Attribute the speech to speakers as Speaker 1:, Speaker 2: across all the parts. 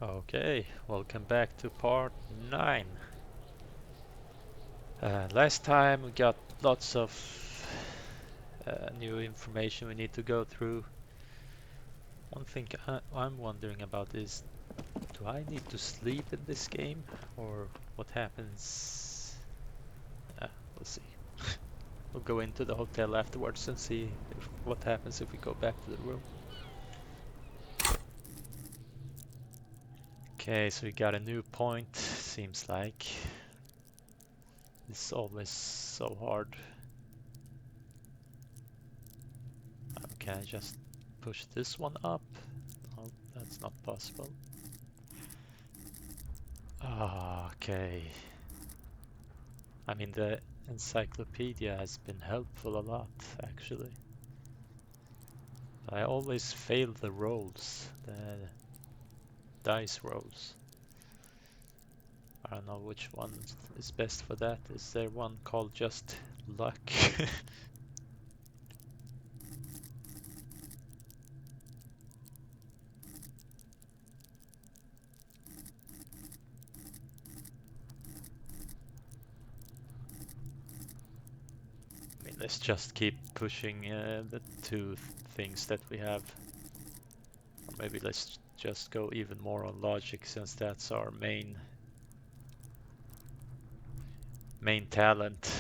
Speaker 1: Okay, welcome back to part 9. Last time we got lots of new information we need to go through. One thing I'm wondering about is, do I need to sleep in this game? Or what happens? We'll see. We'll go into the hotel afterwards and see what happens if we go back to the room. Okay, so we got a new point, seems like. It's always so hard. Can I just push this one up? No, that's not possible. Okay. I mean, the encyclopedia has been helpful a lot, actually. I always fail the rolls, the dice rolls. I don't know which one is best for that. Is there one called just luck? I mean, let's just keep pushing the two things that we have. Or maybe let's just go even more on logic, since that's our main talent.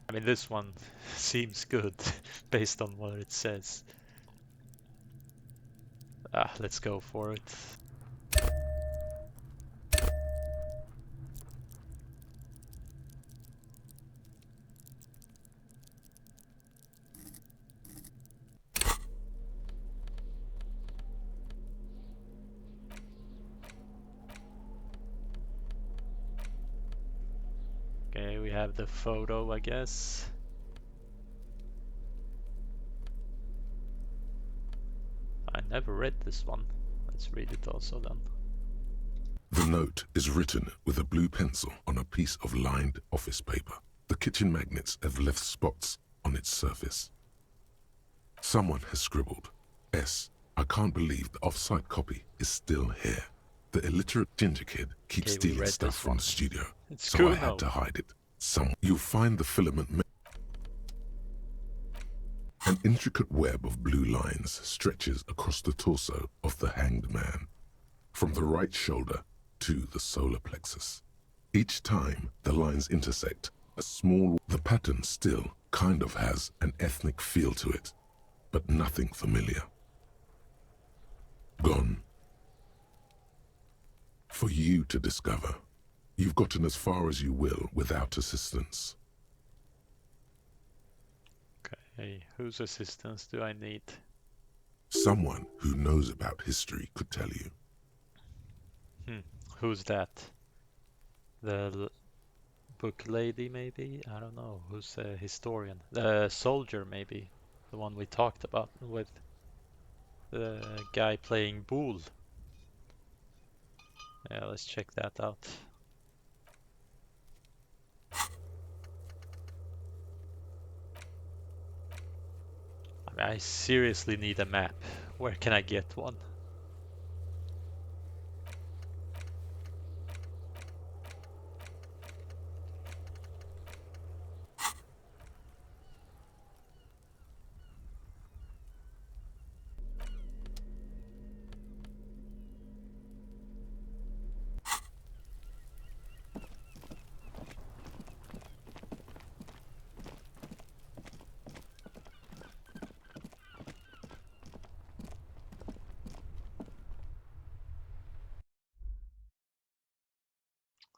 Speaker 1: I mean, this one seems good based on what it says. Let's go for it. Okay, we have the photo, I guess. I never read this one. Let's read it also then.
Speaker 2: The note is written with a blue pencil on a piece of lined office paper. The kitchen magnets have left spots on its surface. Someone has scribbled, S. I can't believe the off-site copy is still here. The illiterate ginger kid keeps stealing stuff from the studio, so I had to hide it. You'll find the filament. An intricate web of blue lines stretches across the torso of the hanged man, from the right shoulder to the solar plexus. Each time the lines intersect, the pattern still kind of has an ethnic feel to it, but nothing familiar. Gone. For you to discover. You've gotten as far as you will without assistance.
Speaker 1: Okay, whose assistance do I need?
Speaker 2: Someone who knows about history could tell you.
Speaker 1: Who's that? The book lady, maybe? I don't know. Who's a historian? The soldier, maybe. The one we talked about with the guy playing Bool. Yeah, let's check that out. I mean, I seriously need a map. Where can I get one?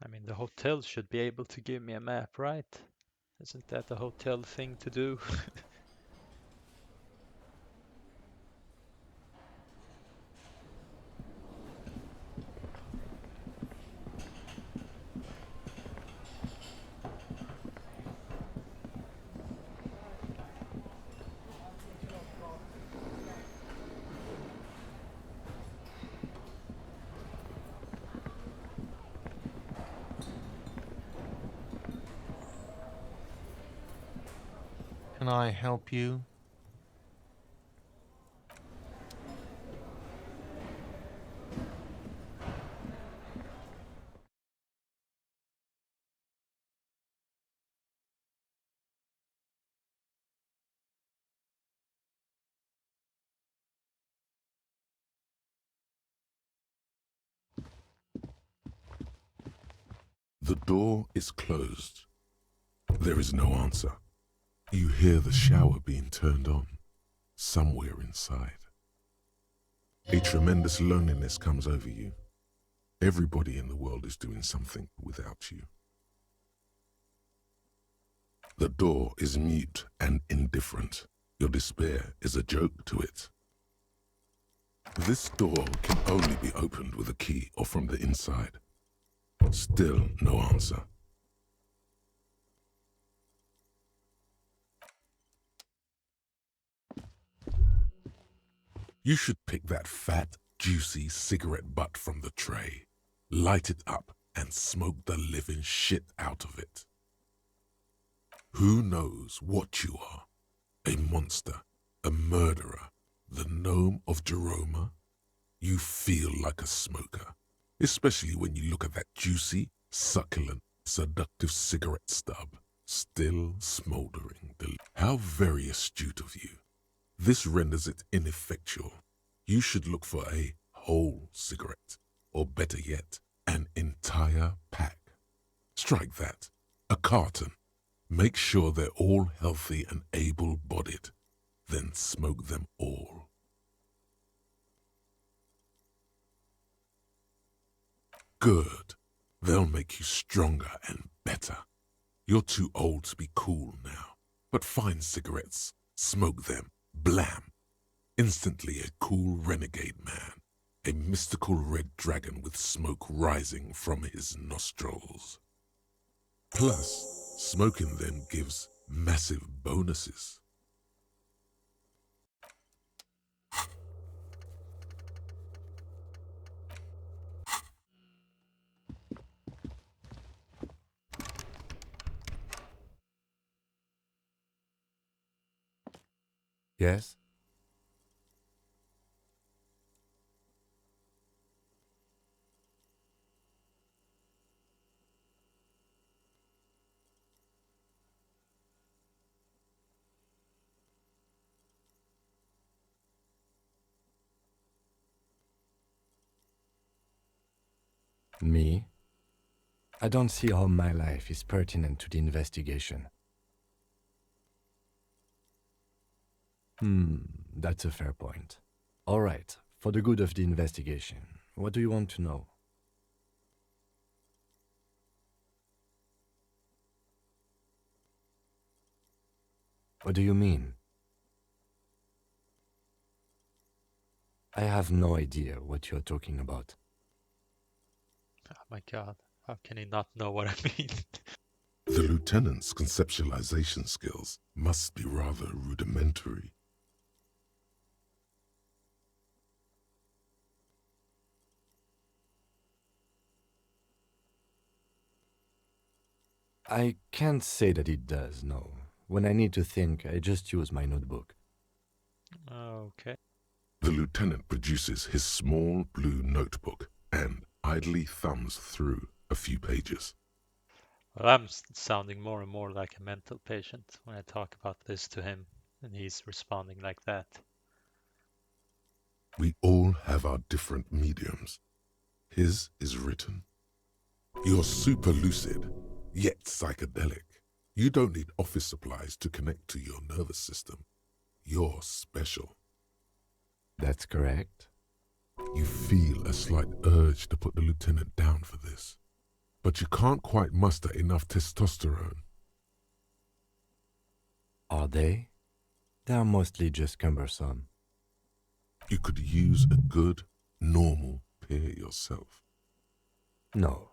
Speaker 1: I mean, the hotel should be able to give me a map, right? Isn't that a hotel thing to do?
Speaker 3: Can I help you?
Speaker 2: The door is closed. There is no answer. You hear the shower being turned on, somewhere inside. A tremendous loneliness comes over you. Everybody in the world is doing something without you. The door is mute and indifferent. Your despair is a joke to it. This door can only be opened with a key or from the inside. Still no answer. You should pick that fat, juicy cigarette butt from the tray, light it up, and smoke the living shit out of it. Who knows what you are? A monster, a murderer, the gnome of Jeroma? You feel like a smoker, especially when you look at that juicy, succulent, seductive cigarette stub, still smoldering. How very astute of you. This renders it ineffectual. You should look for a whole cigarette, or better yet, an entire pack. Strike that. A carton. Make sure they're all healthy and able-bodied. Then smoke them all. Good. They'll make you stronger and better. You're too old to be cool now. But find cigarettes, smoke them, blam. Instantly a cool renegade man. A mystical red dragon with smoke rising from his nostrils. Plus, smoking them gives massive bonuses.
Speaker 4: Yes? Me? I don't see how my life is pertinent to the investigation. That's a fair point. All right, for the good of the investigation, what do you want to know? What do you mean? I have no idea what you're talking about.
Speaker 1: Oh my god, how can he not know what I mean?
Speaker 2: The lieutenant's conceptualization skills must be rather rudimentary.
Speaker 4: I can't say that it does, no. When I need to think, I just use my notebook.
Speaker 1: Okay.
Speaker 2: The lieutenant produces his small blue notebook and idly thumbs through a few pages.
Speaker 1: Well, I'm sounding more and more like a mental patient when I talk about this to him, and he's responding like that.
Speaker 2: We all have our different mediums. His is written. You're super lucid, yet psychedelic. You don't need office supplies to connect to your nervous system. You're special.
Speaker 4: That's correct.
Speaker 2: You feel a slight urge to put the lieutenant down for this, but you can't quite muster enough testosterone.
Speaker 4: Are they? They're mostly just cumbersome.
Speaker 2: You could use a good, normal peer yourself.
Speaker 4: No.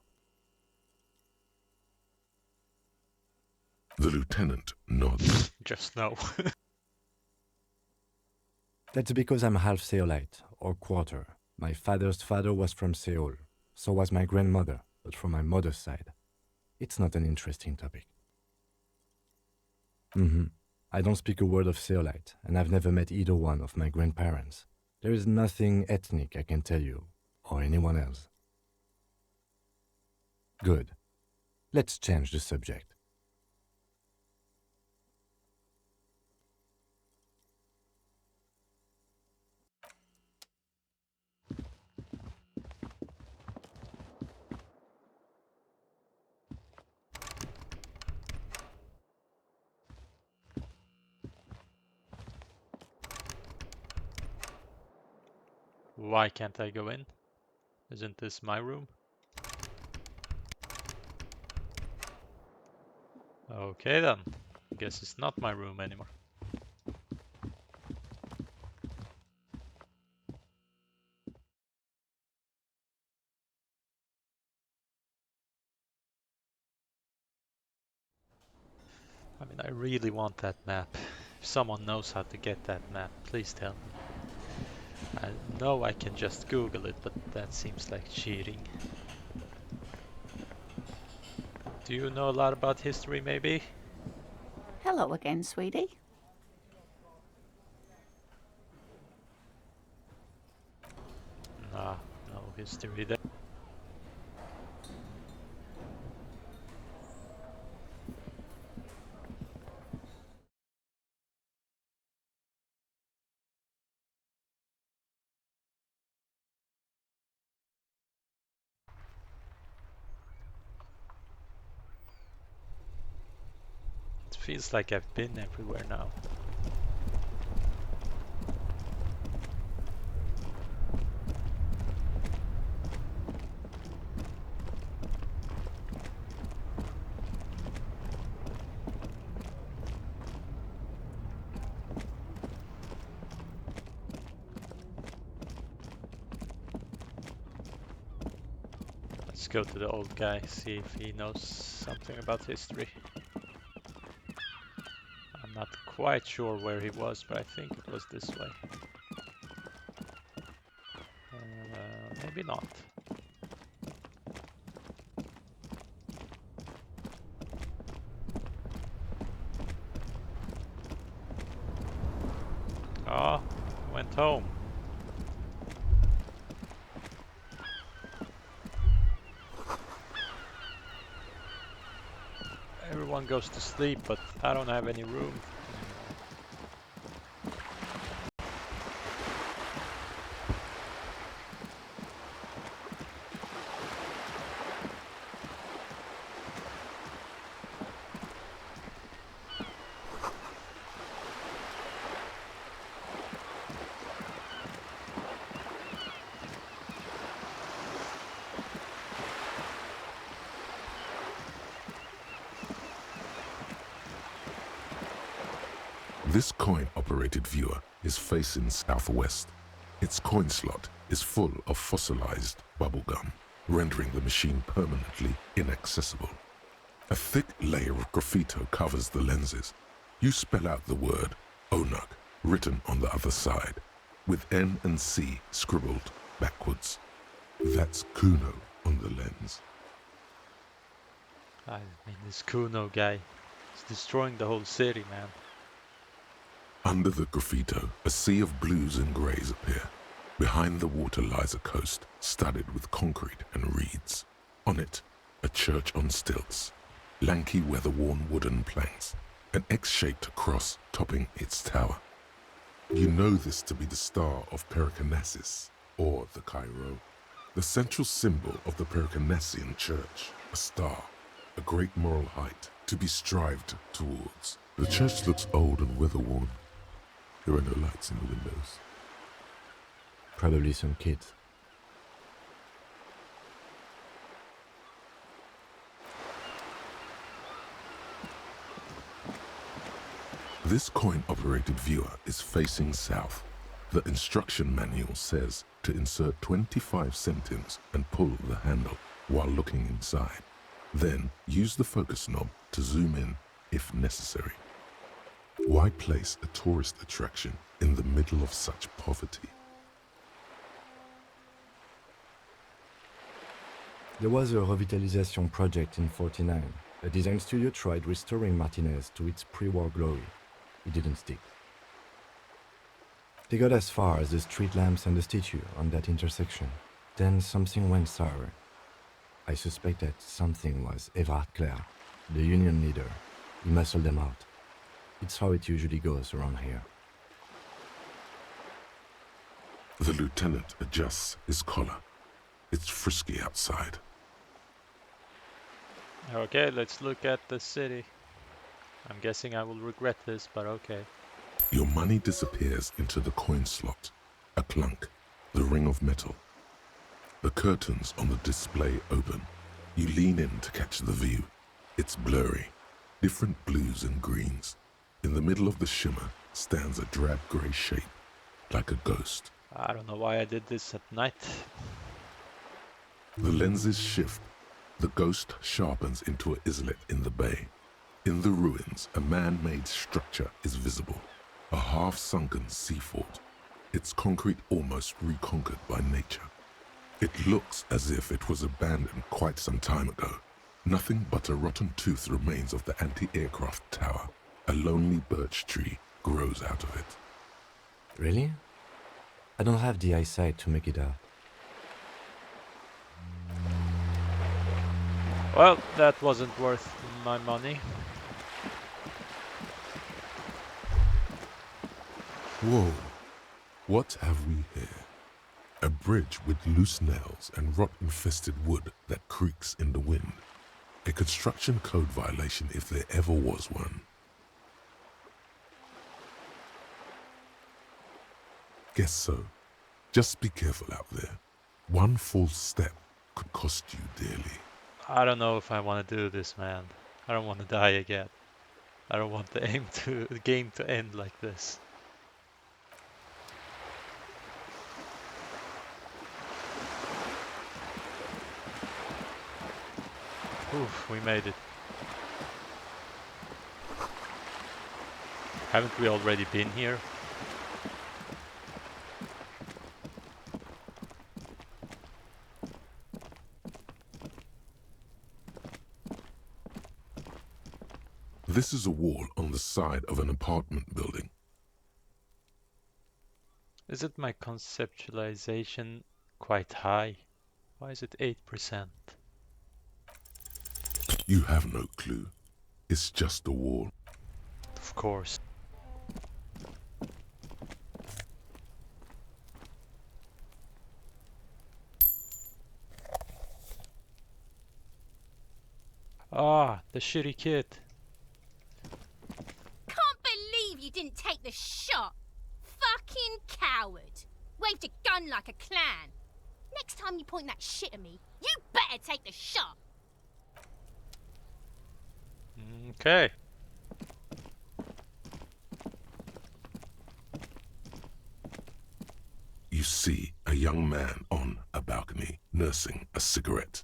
Speaker 2: The lieutenant nods.
Speaker 1: Just no.
Speaker 4: That's because I'm half Seolite, or quarter. My father's father was from Seoul. So was my grandmother, but from my mother's side. It's not an interesting topic. I don't speak a word of Zeolite, and I've never met either one of my grandparents. There is nothing ethnic I can tell you, or anyone else. Good. Let's change the subject.
Speaker 1: Why can't I go in? Isn't this my room? Okay then. Guess it's not my room anymore. I mean, I really want that map. If someone knows how to get that map, please tell me. I know I can just Google it, but that seems like cheating. Do you know a lot about history, maybe?
Speaker 3: Hello again, sweetie.
Speaker 1: Nah, no history there. It feels like I've been everywhere now. Let's go to the old guy, see if he knows something about history. I'm not quite sure where he was, but I think it was this way. Maybe not. Oh, went home. Everyone goes to sleep, but I don't have any room.
Speaker 2: This coin-operated viewer is facing southwest. Its coin slot is full of fossilized bubblegum, rendering the machine permanently inaccessible. A thick layer of graffito covers the lenses. You spell out the word Onug written on the other side, with N and C scribbled backwards. That's Kuno on the lens.
Speaker 1: I mean, this Kuno guy is destroying the whole city, man.
Speaker 2: Under the graffito, a sea of blues and greys appear. Behind the water lies a coast studded with concrete and reeds. On it, a church on stilts, lanky weather-worn wooden planks, an X-shaped cross topping its tower. You know this to be the Star of Pericarnassus, or the Cairo, the central symbol of the Pericarnassian Church, a star, a great moral height to be strived towards. The church looks old and weather-worn. There are no lights in the windows.
Speaker 4: Probably some kids.
Speaker 2: This coin-operated viewer is facing south. The instruction manual says to insert 25 centimes and pull the handle while looking inside. Then use the focus knob to zoom in if necessary. Why place a tourist attraction in the middle of such poverty?
Speaker 4: There was a revitalization project in '49. A design studio tried restoring Martinez to its pre-war glory. It didn't stick. They got as far as the street lamps and the statue on that intersection. Then something went sour. I suspect that something was Everard Clare, the union leader. He muscled them out. It's how it usually goes around here.
Speaker 2: The lieutenant adjusts his collar. It's frisky outside.
Speaker 1: Okay, let's look at the city. I'm guessing I will regret this, but okay.
Speaker 2: Your money disappears into the coin slot. A clunk, the ring of metal. The curtains on the display open. You lean in to catch the view. It's blurry, different blues and greens. In the middle of the shimmer stands a drab grey shape, like a ghost.
Speaker 1: I don't know why I did this at night.
Speaker 2: The lenses shift. The ghost sharpens into an islet in the bay. In the ruins, a man-made structure is visible. A half-sunken sea fort. Its concrete almost reconquered by nature. It looks as if it was abandoned quite some time ago. Nothing but a rotten tooth remains of the anti-aircraft tower. A lonely birch tree grows out of it.
Speaker 4: Really? I don't have the eyesight to make it out.
Speaker 1: Well, that wasn't worth my money.
Speaker 2: Whoa, what have we here? A bridge with loose nails and rot-infested wood that creaks in the wind. A construction code violation if there ever was one. Guess so. Just be careful out there. One false step could cost you dearly.
Speaker 1: I don't know if I want to do this, man. I don't want to die again. I don't want the game to end like this. Oof, we made it. Haven't we already been here?
Speaker 2: This is a wall on the side of an apartment building.
Speaker 1: Is it my conceptualization quite high? Why is it 8%?
Speaker 2: You have no clue. It's just a wall.
Speaker 1: Of course. Ah, the shitty kid.
Speaker 5: Can't believe you didn't take the shot. Fucking coward. Waved a gun like a clown. Next time you point that shit at me, you better take the shot.
Speaker 1: Okay.
Speaker 2: You see a young man on a balcony nursing a cigarette.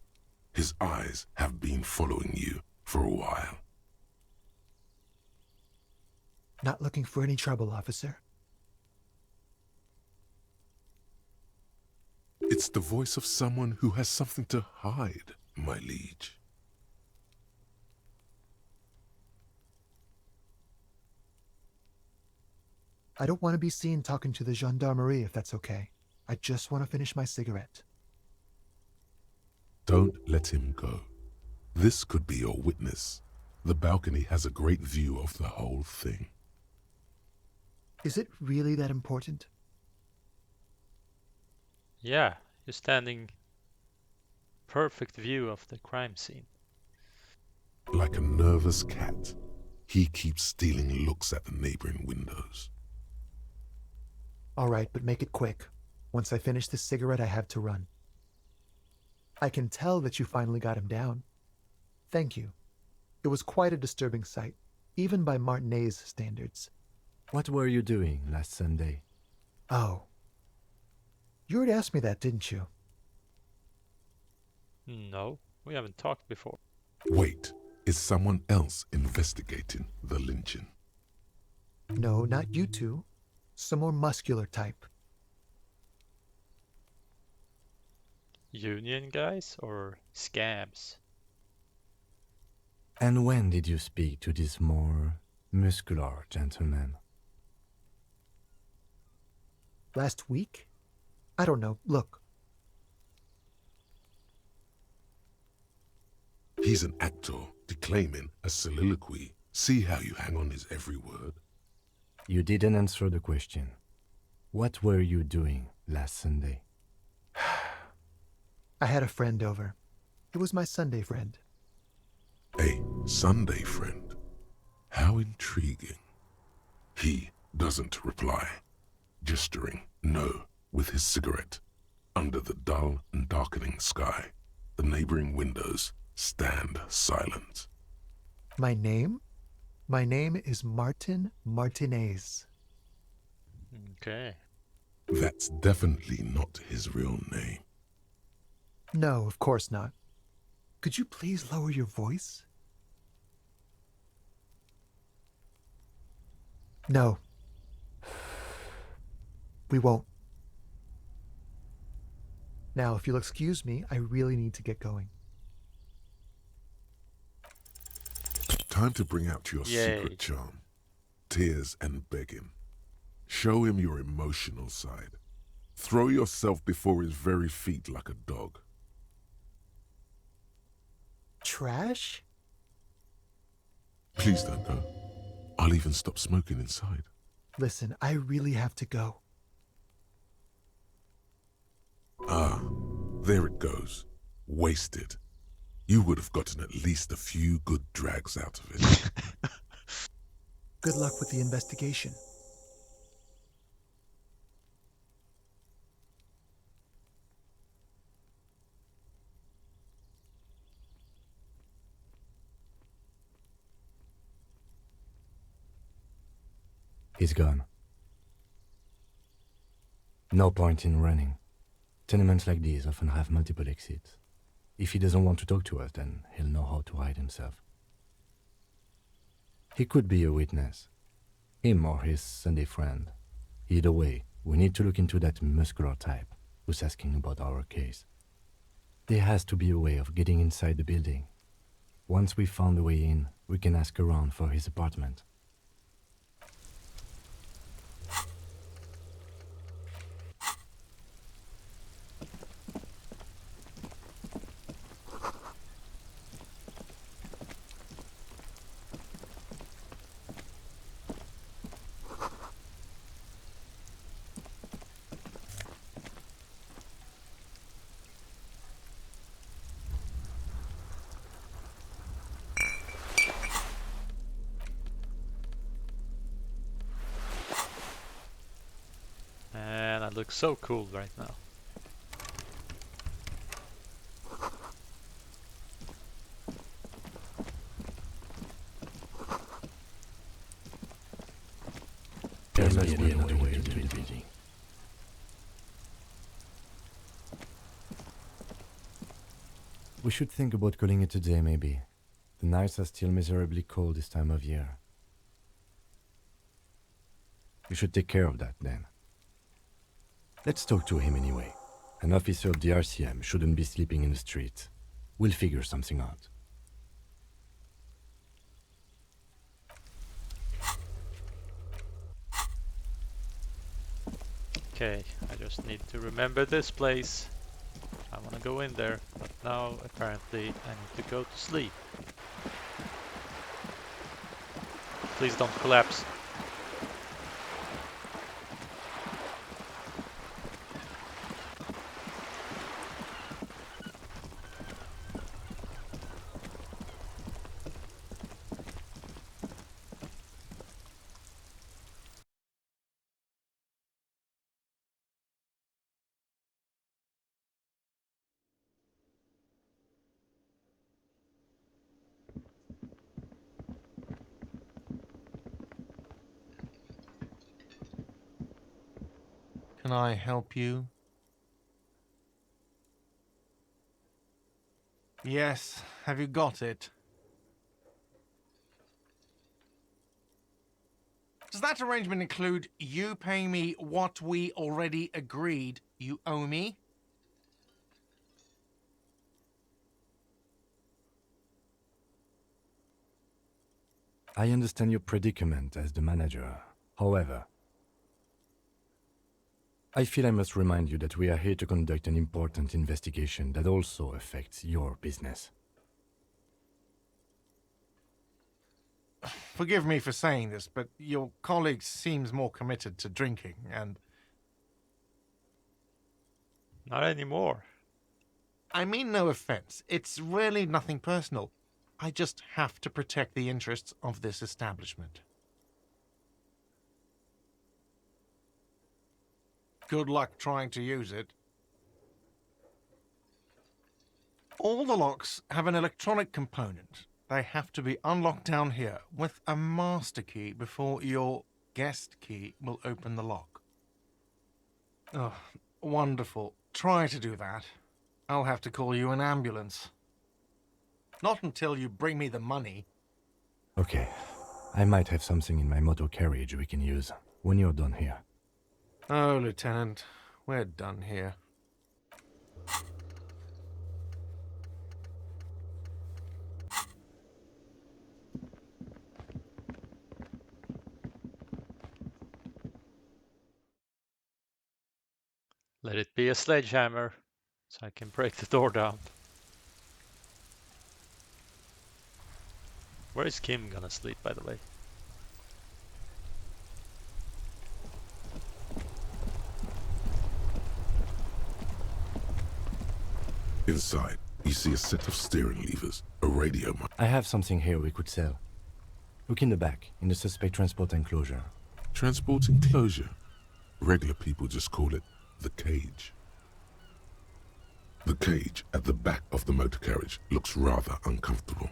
Speaker 2: His eyes have been following you for a while.
Speaker 6: Not looking for any trouble, officer.
Speaker 2: It's the voice of someone who has something to hide, my liege.
Speaker 6: I don't want to be seen talking to the gendarmerie if that's okay. I just want to finish my cigarette.
Speaker 2: Don't let him go. This could be your witness. The balcony has a great view of the whole thing.
Speaker 6: Is it really that important?
Speaker 1: Yeah, you're standing perfect view of the crime scene.
Speaker 2: Like a nervous cat, he keeps stealing looks at the neighboring windows.
Speaker 6: All right, but make it quick. Once I finish this cigarette, I have to run. I can tell that you finally got him down. Thank you. It was quite a disturbing sight, even by Martinet's standards.
Speaker 4: What were you doing last Sunday?
Speaker 6: Oh. You already asked me that, didn't you?
Speaker 1: No, we haven't talked before.
Speaker 2: Wait, is someone else investigating the lynching?
Speaker 6: No, not you two. Some more muscular type.
Speaker 1: Union guys or scabs?
Speaker 4: And when did you speak to this more muscular gentleman.
Speaker 6: Last week? I don't know. Look,
Speaker 2: He's an actor declaiming a soliloquy. See how you hang on his every word?
Speaker 4: You didn't answer the question. What were you doing last Sunday?
Speaker 6: I had a friend over. It was my Sunday friend.
Speaker 2: A Sunday friend. How intriguing. He doesn't reply, gesturing no with his cigarette. Under the dull and darkening sky, the neighboring windows stand silent.
Speaker 6: My name? My name is Martin Martinez.
Speaker 1: Okay.
Speaker 2: That's definitely not his real name.
Speaker 6: No, of course not. Could you please lower your voice? No. We won't. Now, if you'll excuse me, I really need to get going.
Speaker 2: Time to bring out your
Speaker 1: Yay.
Speaker 2: secret charm. Tears and begging. Show him your emotional side. Throw yourself before his very feet like a dog.
Speaker 6: Trash?
Speaker 2: Please don't go. I'll even stop smoking inside.
Speaker 6: Listen, I really have to go.
Speaker 2: Ah, there it goes. Wasted. You would have gotten at least a few good drags out of it.
Speaker 6: Good luck with the investigation.
Speaker 4: He's gone. No point in running. Tenements like these often have multiple exits. If he doesn't want to talk to us, then he'll know how to hide himself. He could be a witness. Him or his Sunday friend. Either way, we need to look into that muscular type who's asking about our case. There has to be a way of getting inside the building. Once we've found a way in, we can ask around for his apartment.
Speaker 1: And I look so cool right now.
Speaker 4: There must be another way into the building. We should think about calling it a day, maybe. The nights are still miserably cold this time of year. We should take care of that, then. Let's talk to him anyway. An officer of the RCM shouldn't be sleeping in the street. We'll figure something out.
Speaker 1: Okay, I just need to remember this place. I want to go in there, but now apparently I need to go to sleep. Please don't collapse.
Speaker 7: Can I help you? Yes, have you got it? Does that arrangement include you paying me what we already agreed you owe me?
Speaker 4: I understand your predicament as the manager. However, I feel I must remind you that we are here to conduct an important investigation that also affects your business.
Speaker 7: Forgive me for saying this, but your colleague seems more committed to drinking, and
Speaker 1: Not anymore.
Speaker 7: I mean no offense. It's really nothing personal. I just have to protect the interests of this establishment. Good luck trying to use it. All the locks have an electronic component. They have to be unlocked down here with a master key before your guest key will open the lock. Oh, wonderful. Try to do that. I'll have to call you an ambulance. Not until you bring me the money.
Speaker 4: Okay, I might have something in my motor carriage we can use when you're done here.
Speaker 7: Oh, Lieutenant, we're done here.
Speaker 1: Let it be a sledgehammer, so I can break the door down. Where is Kim gonna sleep, by the way?
Speaker 2: Inside, you see a set of steering levers, a radio mic.
Speaker 4: I have something here we could sell. Look in the back, in the suspect transport enclosure.
Speaker 2: Transport enclosure. Regular people just call it the cage. The cage at the back of the motor carriage looks rather uncomfortable.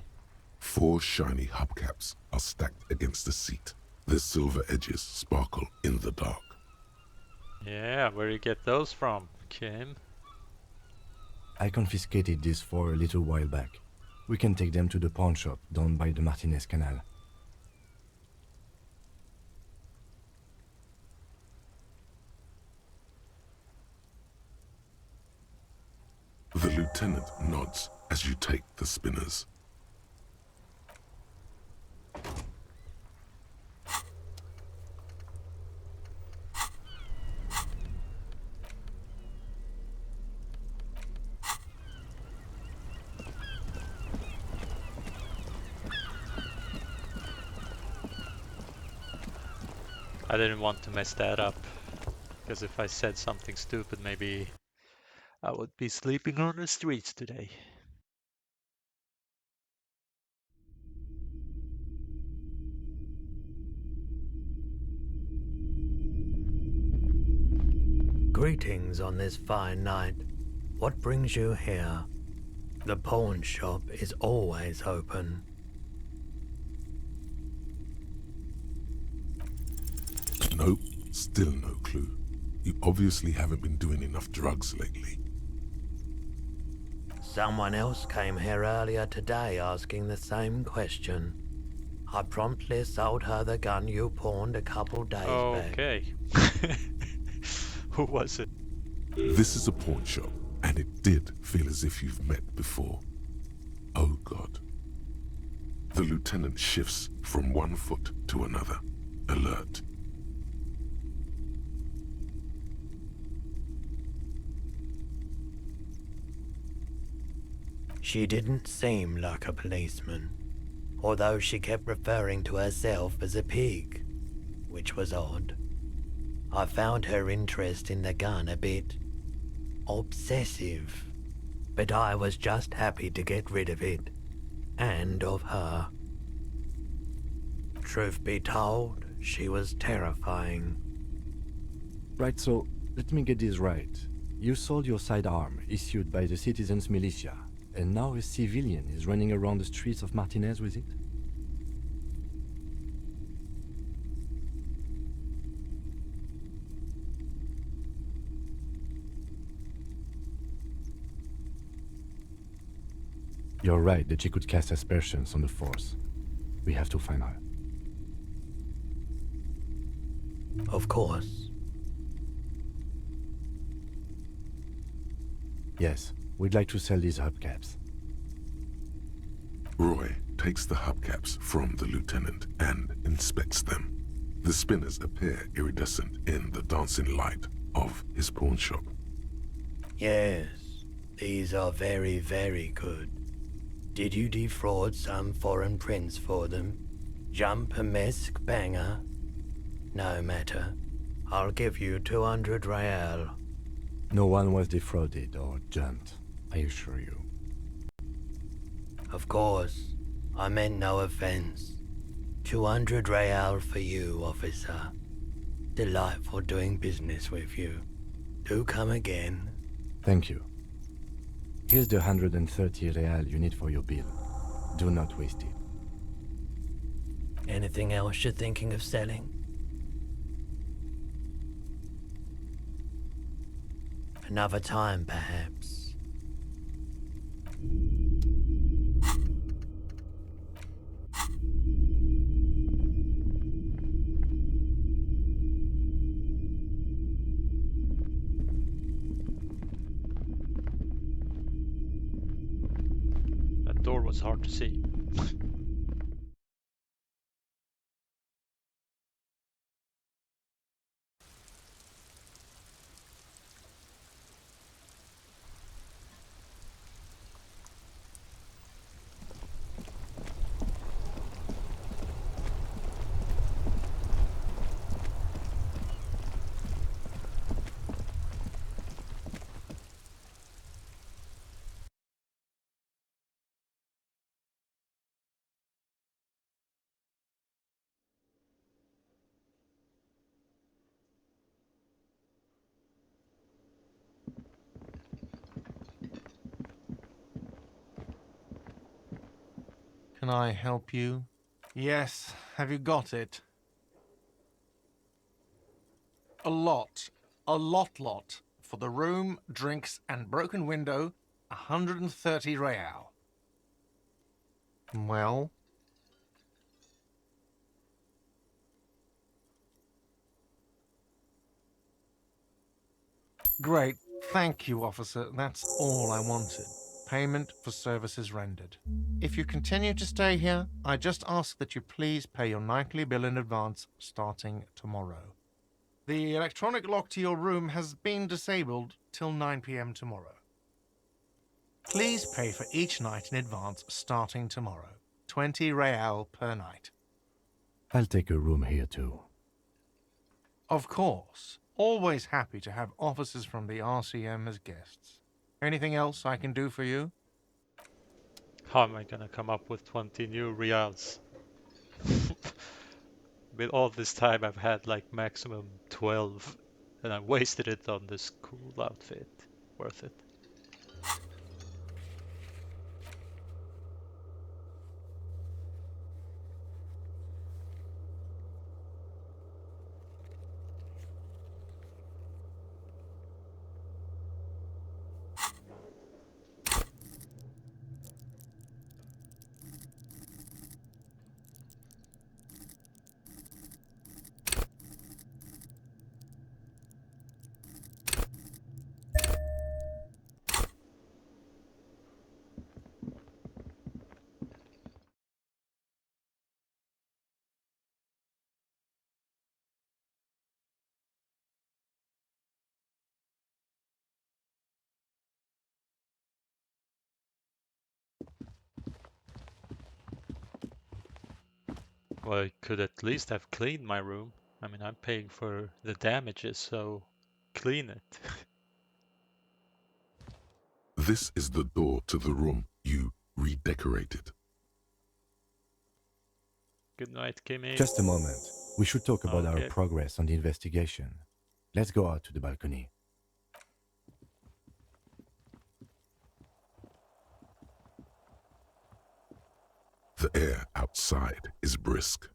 Speaker 2: 4 shiny hubcaps are stacked against the seat. Their silver edges sparkle in the dark.
Speaker 1: Yeah, where do you get those from, Kim?
Speaker 4: I confiscated these 4 a little while back. We can take them to the pawn shop down by the Martinez Canal.
Speaker 2: The lieutenant nods as you take the spinners.
Speaker 1: I didn't want to mess that up, because if I said something stupid, maybe I would be sleeping on the streets today.
Speaker 8: Greetings on this fine night. What brings you here? The pawn shop is always open.
Speaker 2: Nope, still no clue. You obviously haven't been doing enough drugs lately.
Speaker 8: Someone else came here earlier today asking the same question. I promptly sold her the gun you pawned a couple days back.
Speaker 1: Okay. Who was it?
Speaker 2: This is a pawn shop, and it did feel as if you've met before. Oh God. The lieutenant shifts from one foot to another, alert.
Speaker 8: She didn't seem like a policeman, although she kept referring to herself as a pig, which was odd. I found her interest in the gun a bit obsessive, but I was just happy to get rid of it, and of her. Truth be told, she was terrifying.
Speaker 4: Right, so let me get this right. You sold your sidearm, issued by the citizens' militia, and now a civilian is running around the streets of Martinez with it? You're right that she could cast aspersions on the force. We have to find her.
Speaker 8: Of course.
Speaker 4: Yes, we'd like to sell these hubcaps.
Speaker 2: Roy takes the hubcaps from the lieutenant and inspects them. The spinners appear iridescent in the dancing light of his pawn shop.
Speaker 8: Yes, these are very, very good. Did you defraud some foreign prince for them? Jump a mesk banger? No matter. I'll give you 200 real.
Speaker 4: No one was defrauded or jumped, I assure you.
Speaker 8: Of course, I meant no offense. 200 real for you, officer. Delightful doing business with you. Do come again.
Speaker 4: Thank you. Here's the 130 real you need for your bill. Do not waste it.
Speaker 8: Anything else you're thinking of selling? Another time, perhaps.
Speaker 1: That door was hard to see.
Speaker 7: Can I help you? Yes, have you got it? A lot. A lot. For the room, drinks, and broken window, 130 real. Well? Great. Thank you, officer. That's all I wanted. Payment for services rendered. If you continue to stay here, I just ask that you please pay your nightly bill in advance starting tomorrow. The electronic lock to your room has been disabled till 9 p.m. tomorrow. Please pay for each night in advance starting tomorrow. 20 real per night.
Speaker 4: I'll take a room here too.
Speaker 7: Of course. Always happy to have officers from the RCM as guests. Anything else I can do for you?
Speaker 1: How am I gonna come up with 20 new reals? With all this time I've had like maximum 12 and I wasted it on this cool outfit. Worth it. Well, I could at least have cleaned my room. I mean, I'm paying for the damages, so clean it.
Speaker 2: This is the door to the room you redecorated.
Speaker 1: Good night, Kimmy.
Speaker 4: Just a moment. We should talk about our
Speaker 1: Okay.
Speaker 4: progress on the investigation. Let's go out to the balcony.
Speaker 2: The air outside is brisk.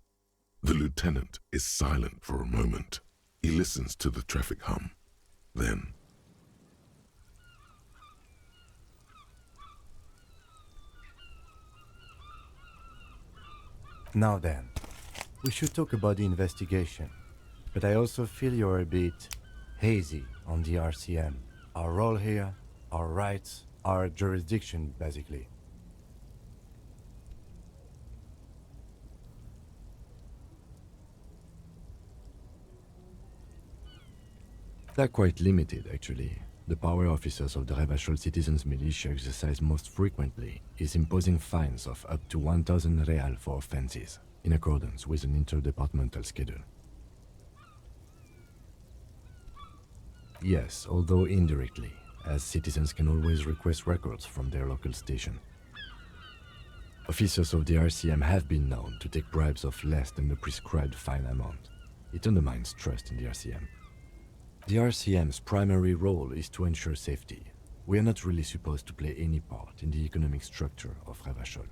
Speaker 2: The lieutenant is silent for a moment. He listens to the traffic hum. Then,
Speaker 4: Now then, we should talk about the investigation. But I also feel you're a bit hazy on the RCM. Our role here, our rights, our jurisdiction, basically. They're quite limited, actually. The power officers of the Revachol Citizens Militia exercise most frequently is imposing fines of up to 1,000 real for offenses, in accordance with an interdepartmental schedule. Yes, although indirectly, as citizens can always request records from their local station. Officers of the RCM have been known to take bribes of less than the prescribed fine amount. It undermines trust in the RCM. The RCM's primary role is to ensure safety. We are not really supposed to play any part in the economic structure of Revachol.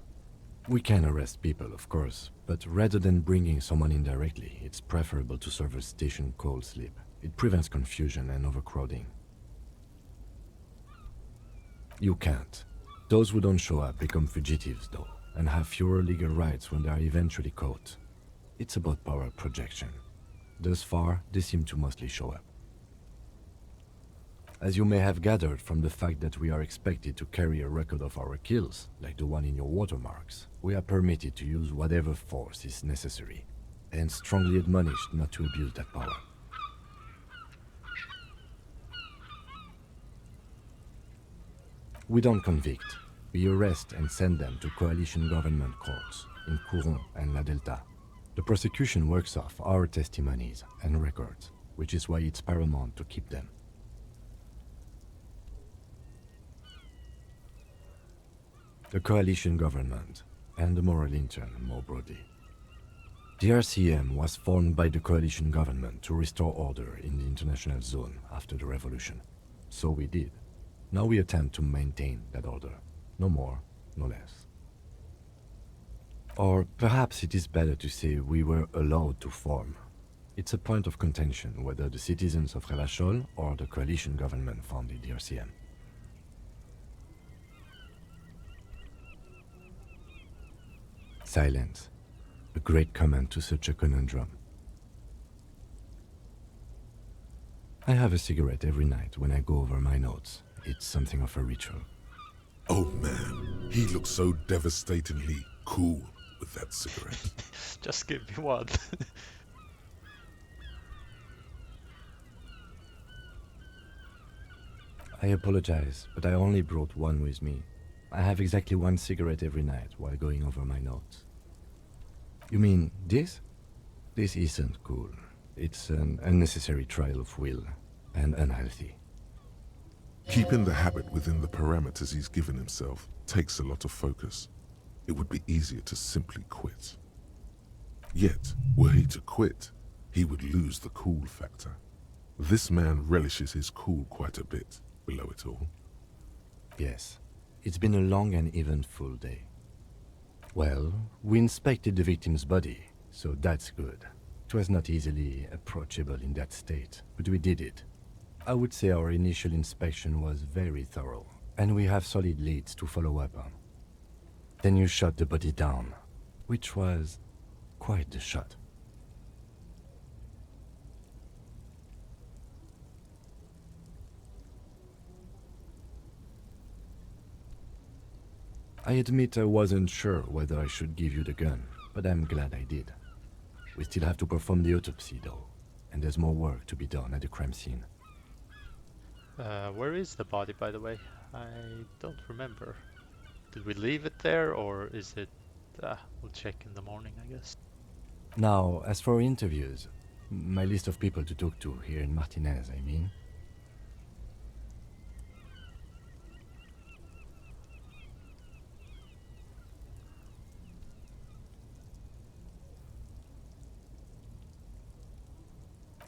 Speaker 4: We can arrest people, of course, but rather than bringing someone in directly, it's preferable to serve a station cold sleep. It prevents confusion and overcrowding. You can't. Those who don't show up become fugitives, though, and have fewer legal rights when they are eventually caught. It's about power projection. Thus far, they seem to mostly show up. As you may have gathered from the fact that we are expected to carry a record of our kills, like the one in your watermarks, we are permitted to use whatever force is necessary, and strongly admonished not to abuse that power. We don't convict. We arrest and send them to coalition government courts in Couron and La Delta. The prosecution works off our testimonies and records, which is why it's paramount to keep them. The coalition government, and the moral intern more broadly. The RCM was formed by the coalition government to restore order in the international zone after the revolution. So we did. Now we attempt to maintain that order. No more, no less. Or perhaps it is better to say we were allowed to form. It's a point of contention whether the citizens of Revachol or the coalition government founded the RCM. Silence. A great comment to such a conundrum. I have a cigarette every night when I go over my notes. It's something of a ritual.
Speaker 2: Oh man, he looks so devastatingly cool with that cigarette.
Speaker 1: Just give me one.
Speaker 4: I apologize, but I only brought one with me. I have exactly one cigarette every night while going over my notes. You mean this? This isn't cool. It's an unnecessary trial of will, and unhealthy.
Speaker 2: Keeping the habit within the parameters he's given himself takes a lot of focus. It would be easier to simply quit. Yet, were he to quit, he would lose the cool factor. This man relishes his cool quite a bit below it all.
Speaker 4: Yes, it's been a long and eventful day. Well, we inspected the victim's body, so that's good. It was not easily approachable in that state, but we did it. I would say our initial inspection was very thorough, and we have solid leads to follow up on. Then you shot the body down, which was quite the shot. I admit I wasn't sure whether I should give you the gun, but I'm glad I did. We still have to perform the autopsy, though, and there's more work to be done at the crime scene.
Speaker 1: Where is the body, by the way? I don't remember. Did we leave it there, or is it... we'll check in the morning, I guess.
Speaker 4: Now, as for interviews, my list of people to talk to here in Martinez, I mean.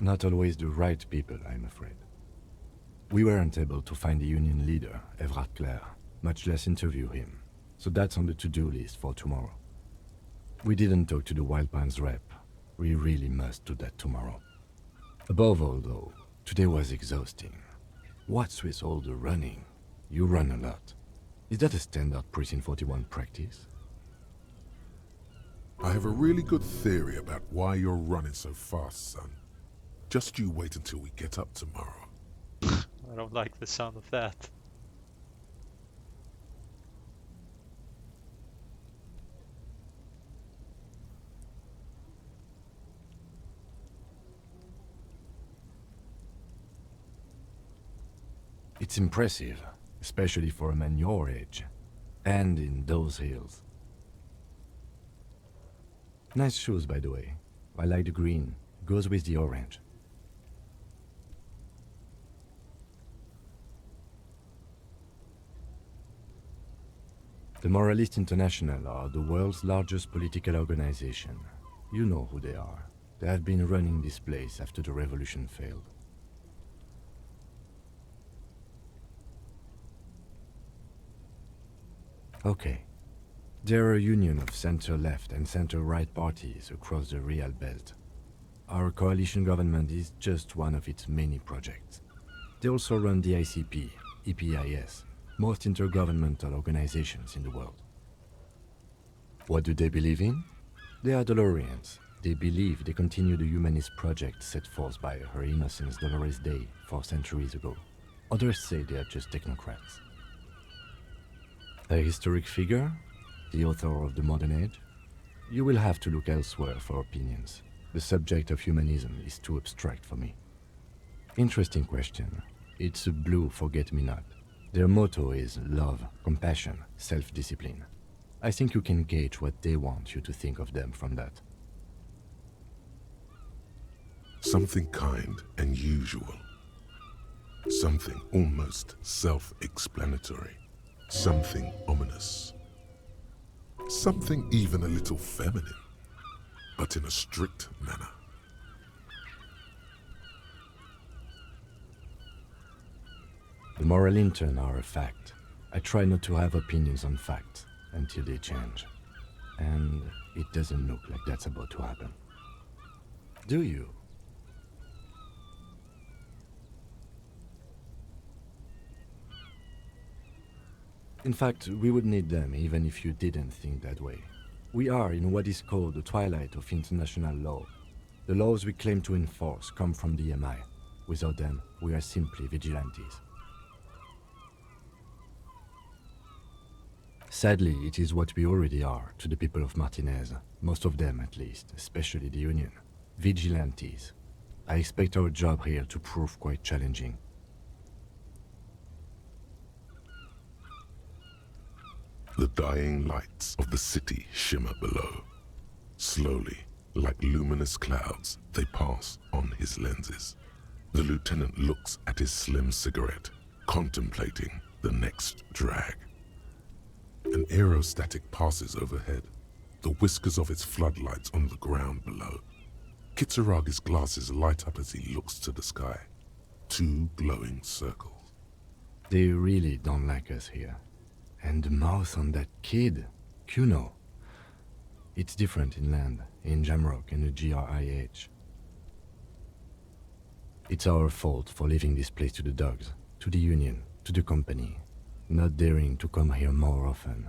Speaker 4: Not always the right people, I'm afraid. We weren't able to find the union leader, Everard Clare, much less interview him, so that's on the to-do list for tomorrow. We didn't talk to the Wild Pines rep. We really must do that tomorrow. Above all, though, today was exhausting. What's with all the running? You run a lot. Is that a standard Precinct 41 practice?
Speaker 2: I have a really good theory about why you're running so fast, son. Just you wait until we get up tomorrow.
Speaker 1: I don't like the sound of that.
Speaker 4: It's impressive, especially for a man your age. And in those hills. Nice shoes, by the way. I like the green. Goes with the orange. The Moralist International are the world's largest political organization. You know who they are. They have been running this place after the revolution failed. Okay. They're a union of center-left and center-right parties across the Real Belt. Our coalition government is just one of its many projects. They also run the ICP, EPIS, most intergovernmental organizations in the world. What do they believe in? They are Dolorians. They believe they continue the humanist project set forth by Her Innocence Dolores Day 4 centuries ago. Others say they are just technocrats. A historic figure? The author of the modern age? You will have to look elsewhere for opinions. The subject of humanism is too abstract for me. Interesting question. It's a blue forget-me-not. Their motto is love, compassion, self-discipline. I think you can gauge what they want you to think of them from that.
Speaker 2: Something kind and usual. Something almost self-explanatory. Something ominous. Something even a little feminine, but in a strict manner.
Speaker 4: The moral intern are a fact. I try not to have opinions on facts until they change. And it doesn't look like that's about to happen. Do you? In fact, we would need them even if you didn't think that way. We are in what is called the twilight of international law. The laws we claim to enforce come from the MI. Without them, we are simply vigilantes. Sadly, it is what we already are to the people of Martinez, most of them at least, especially the Union. Vigilantes. I expect our job here to prove quite challenging.
Speaker 2: The dying lights of the city shimmer below. Slowly, like luminous clouds, they pass on his lenses. The lieutenant looks at his slim cigarette, contemplating the next drag. An aerostatic passes overhead, the whiskers of its floodlights on the ground below. Kitsuraga's glasses light up as he looks to the sky. 2 glowing circles.
Speaker 4: They really don't like us here. And the mouth on that kid, Kuno. It's different in land, in Jamrock and the GRIH. It's our fault for leaving this place to the dogs, to the Union, to the company, not daring to come here more often.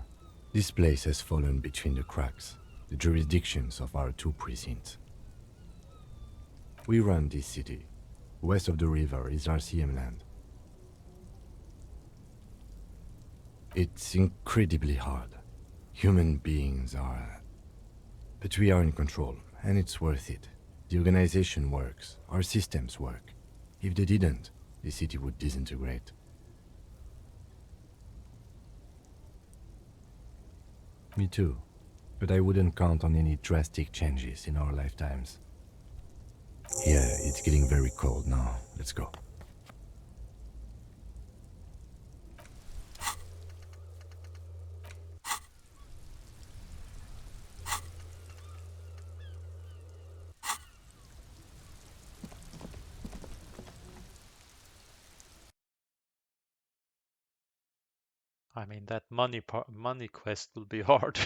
Speaker 4: This place has fallen between the cracks, the jurisdictions of our 2 precincts. We run this city. West of the river is RCM land. It's incredibly hard. Human beings are... But we are in control, and it's worth it. The organization works, our systems work. If they didn't, the city would disintegrate. Me too, but I wouldn't count on any drastic changes in our lifetimes. Yeah, it's getting very cold now. Let's go.
Speaker 1: I mean, that money quest will be hard.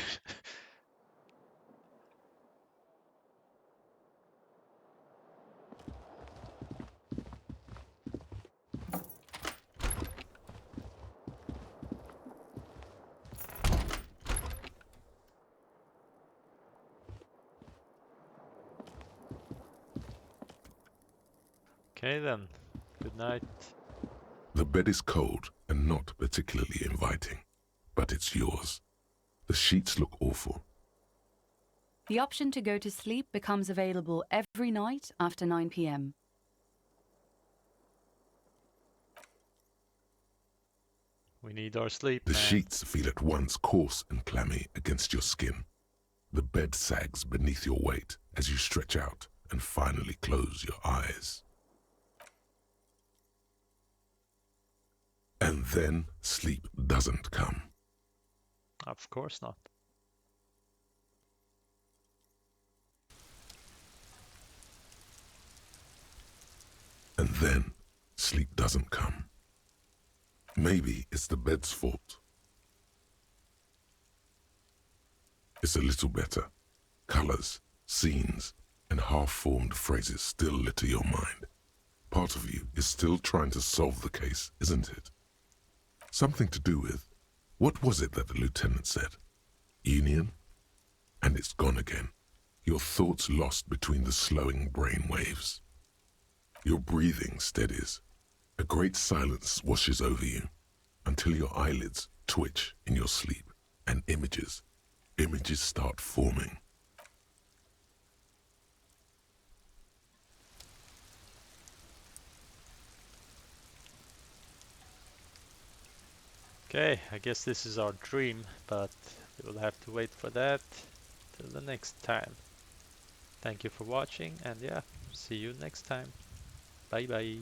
Speaker 1: Okay then. Good night.
Speaker 2: The bed is cold and not particularly inviting, but it's yours. The sheets look awful.
Speaker 9: The option to go to sleep becomes available every night after 9 p.m.
Speaker 1: We need our sleep,
Speaker 2: The
Speaker 1: man.
Speaker 2: sheets feel at once coarse and clammy against your skin. The bed sags beneath your weight as you stretch out and finally close your eyes. And then sleep doesn't come.
Speaker 1: Of course not.
Speaker 2: And then sleep doesn't come. Maybe it's the bed's fault. It's a little better. Colors, scenes, and half-formed phrases still litter your mind. Part of you is still trying to solve the case, isn't it? Something to do with, what was it that the lieutenant said? Union? And it's gone again. Your thoughts lost between the slowing brain waves. Your breathing steadies. A great silence washes over you until your eyelids twitch in your sleep and images start forming.
Speaker 1: Okay, I guess this is our dream, but we will have to wait for that till the next time. Thank you for watching, and yeah, see you next time. Bye bye.